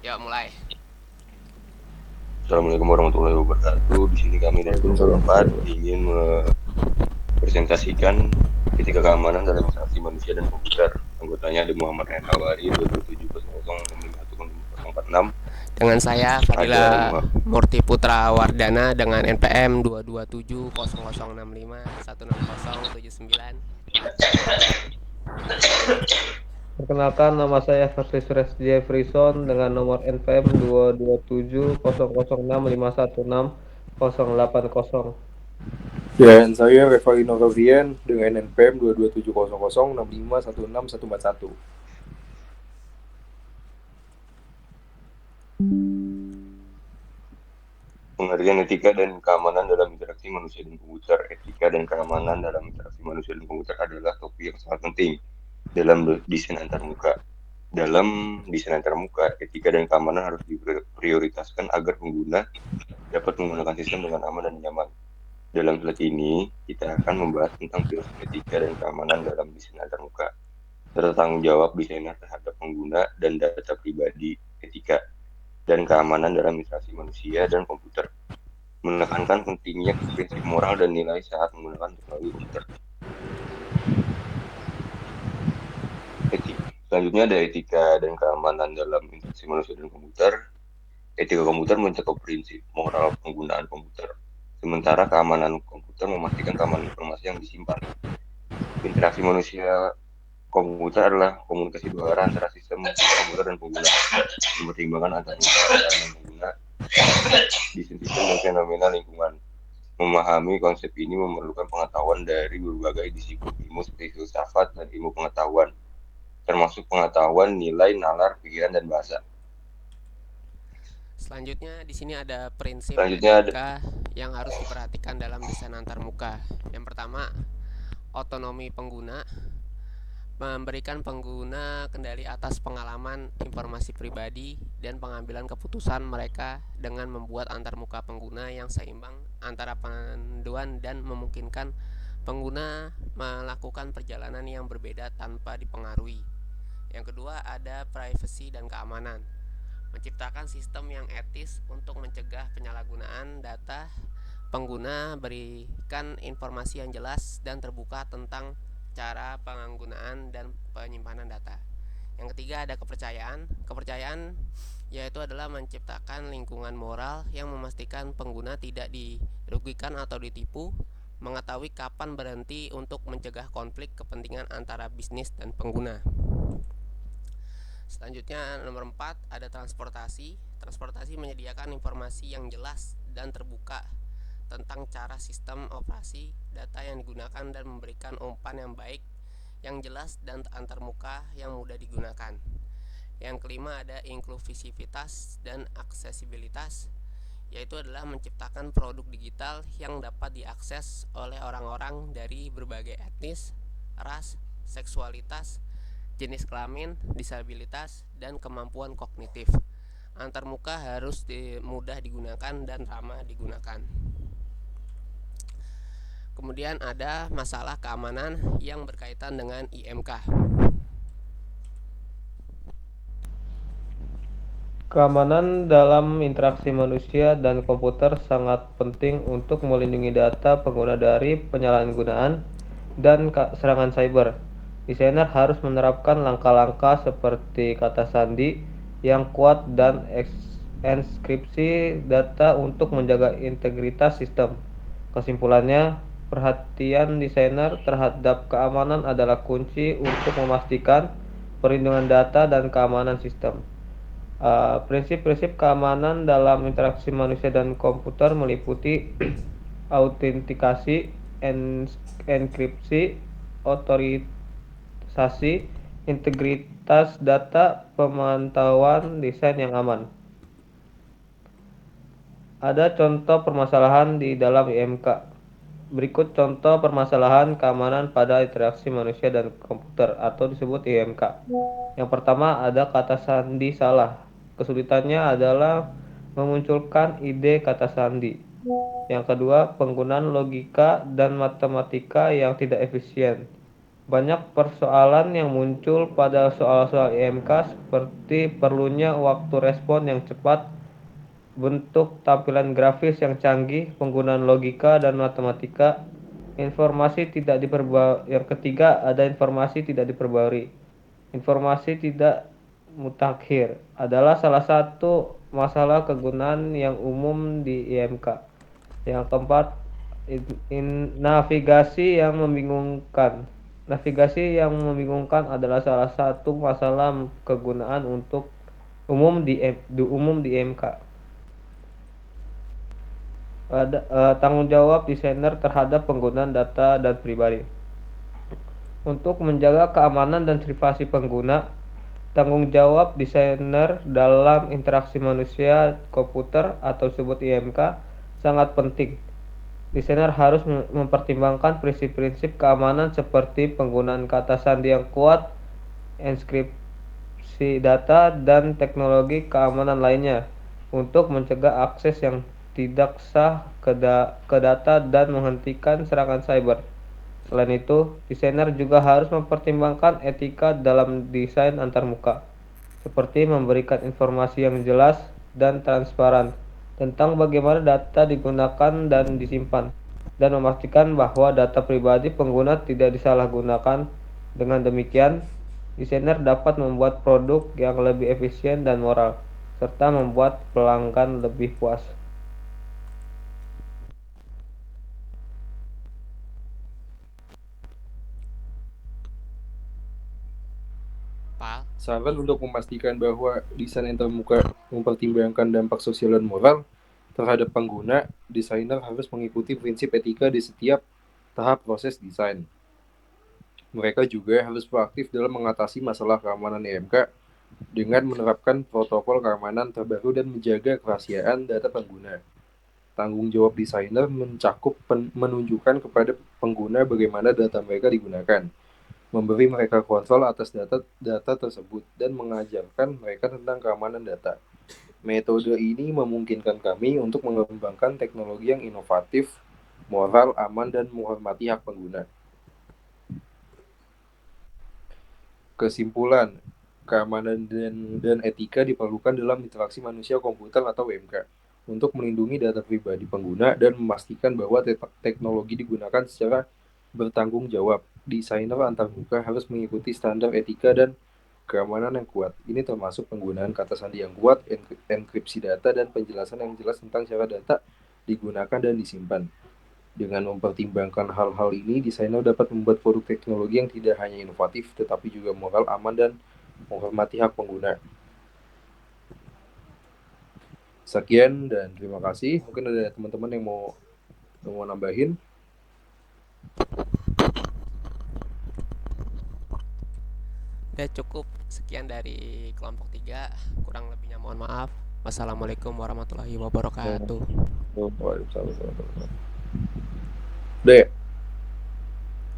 Yuk mulai. Assalamualaikum warahmatullahi wabarakatuh. Di sini kami dari kelompok Waalaikumsalam. 4 ingin mempresentasikan etika keamanan dalam interaksi manusia dan komputer. Anggotanya ada Muhammad Renawari 22700061046. Dengan saya Ada Fadila Murti Putra Wardana dengan NPM 2270065167079. Perkenalkan, nama saya Versis Jefferson dengan nomor NPM 2270065160800. Dan saya Revalino Rovian dengan NPM 2270065161441. pengertian etika dan keamanan dalam interaksi manusia dan komputer. Etika dan keamanan dalam interaksi manusia dan komputer adalah topik yang sangat penting dalam desain antarmuka. Dalam desain antarmuka, etika dan keamanan harus diprioritaskan agar pengguna dapat menggunakan sistem dengan aman dan nyaman. Dalam slide ini, kita akan membahas tentang filosofi etika dan keamanan dalam desain antarmuka, serta tanggung jawab desainer terhadap pengguna dan data pribadi, etika dan keamanan dalam interaksi manusia dan komputer, menekankan pentingnya prinsip moral dan nilai saat menggunakan teknologi komputer. Selanjutnya ada etika dan keamanan dalam interaksi manusia dan komputer. Etika komputer mencakup prinsip moral penggunaan komputer, sementara keamanan komputer memastikan keamanan informasi yang disimpan. Interaksi manusia komputer adalah komunikasi dua arah antara sistem komputer dan pengguna, mempertimbangkan antara pengguna, desain sistem dan fenomena lingkungan. Memahami konsep ini memerlukan pengetahuan dari berbagai disiplin ilmu seperti filsafat dan ilmu pengetahuan, termasuk pengetahuan nilai, nalar, pikiran, dan bahasa. Selanjutnya di sini ada prinsip Selanjutnya ada etika yang harus diperhatikan dalam desain antarmuka. Yang pertama, otonomi pengguna, memberikan pengguna kendali atas pengalaman, informasi pribadi, dan pengambilan keputusan mereka dengan membuat antarmuka pengguna yang seimbang antara panduan dan memungkinkan pengguna melakukan perjalanan yang berbeda tanpa dipengaruhi. Yang kedua ada privacy dan keamanan, menciptakan sistem yang etis untuk mencegah penyalahgunaan data pengguna, berikan informasi yang jelas dan terbuka tentang cara penggunaan dan penyimpanan data. Yang ketiga ada kepercayaan. Kepercayaan yaitu adalah menciptakan lingkungan moral yang memastikan pengguna tidak dirugikan atau ditipu, mengetahui kapan berhenti untuk mencegah konflik kepentingan antara bisnis dan pengguna. Selanjutnya nomor 4 ada transportasi. Transportasi menyediakan informasi yang jelas dan terbuka tentang cara sistem operasi data yang digunakan dan memberikan umpan yang baik, yang jelas dan antarmuka yang mudah digunakan. Yang kelima ada inklusivitas dan aksesibilitas, yaitu adalah menciptakan produk digital yang dapat diakses oleh orang-orang dari berbagai etnis, ras, seksualitas, jenis kelamin, disabilitas, dan kemampuan kognitif. Antarmuka harus mudah digunakan dan ramah digunakan. Kemudian ada masalah keamanan yang berkaitan dengan IMK. Keamanan dalam interaksi manusia dan komputer sangat penting untuk melindungi data pengguna dari penyalahgunaan dan serangan cyber. Desainer harus menerapkan langkah-langkah seperti kata sandi yang kuat dan enskripsi data untuk menjaga integritas sistem. Kesimpulannya, perhatian desainer terhadap keamanan adalah kunci untuk memastikan perlindungan data dan keamanan sistem. Prinsip-prinsip keamanan dalam interaksi manusia dan komputer meliputi autentikasi, enkripsi, otorisasi, integritas data, pemantauan desain yang aman. Ada contoh permasalahan di dalam IMK. Berikut contoh permasalahan keamanan pada interaksi manusia dan komputer atau disebut IMK. Yang pertama ada kata sandi salah. Kesulitannya adalah memunculkan ide kata sandi. Yang kedua, penggunaan logika dan matematika yang tidak efisien. Banyak persoalan yang muncul pada soal-soal IMK seperti perlunya waktu respon yang cepat, bentuk tampilan grafis yang canggih, penggunaan logika dan matematika, informasi tidak diperbarui. Yang ketiga, ada informasi tidak diperbarui. Informasi tidak mutakhir adalah salah satu masalah kegunaan yang umum di IMK. Yang keempat, navigasi yang membingungkan. Navigasi yang membingungkan adalah salah satu masalah kegunaan untuk umum di IMK. Tanggung jawab desainer terhadap penggunaan data dan pribadi. Untuk menjaga keamanan dan privasi pengguna, tanggung jawab desainer dalam interaksi manusia komputer atau disebut IMK sangat penting. Desainer harus mempertimbangkan prinsip-prinsip keamanan seperti penggunaan kata sandi yang kuat, enkripsi data, dan teknologi keamanan lainnya untuk mencegah akses yang tidak sah ke data dan menghentikan serangan cyber. Selain itu, desainer juga harus mempertimbangkan etika dalam desain antarmuka, seperti memberikan informasi yang jelas dan transparan tentang bagaimana data digunakan dan disimpan, dan memastikan bahwa data pribadi pengguna tidak disalahgunakan. Dengan demikian, desainer dapat membuat produk yang lebih efisien dan moral, serta membuat pelanggan lebih puas. Pal, Saran untuk memastikan bahwa desain antarmuka mempertimbangkan dampak sosial dan moral terhadap pengguna, desainer harus mengikuti prinsip etika di setiap tahap proses desain. Mereka juga harus proaktif dalam mengatasi masalah keamanan IMK dengan menerapkan protokol keamanan terbaru dan menjaga kerahasiaan data pengguna. Tanggung jawab desainer mencakup menunjukkan kepada pengguna bagaimana data mereka digunakan, memberi mereka kontrol atas data tersebut, dan mengajarkan mereka tentang keamanan data. Metode ini memungkinkan kami untuk mengembangkan teknologi yang inovatif, moral, aman, dan menghormati hak pengguna. Kesimpulan, keamanan dan etika diperlukan dalam interaksi manusia-komputer atau WMK untuk melindungi data pribadi pengguna dan memastikan bahwa teknologi digunakan secara bertanggung jawab. Desainer antarmuka harus mengikuti standar etika dan keamanan yang kuat. Ini termasuk penggunaan kata sandi yang kuat, enkripsi data, dan penjelasan yang jelas tentang cara data digunakan dan disimpan. Dengan mempertimbangkan hal-hal ini, desainer dapat membuat produk teknologi yang tidak hanya inovatif, tetapi juga moral, aman, dan menghormati hak pengguna. Sekian dan terima kasih. Mungkin ada teman-teman yang mau nambahin. udah cukup sekian dari kelompok 3. Kurang lebihnya mohon maaf. Wassalamualaikum warahmatullahi wabarakatuh. Waalaikumsalam. Udah ya?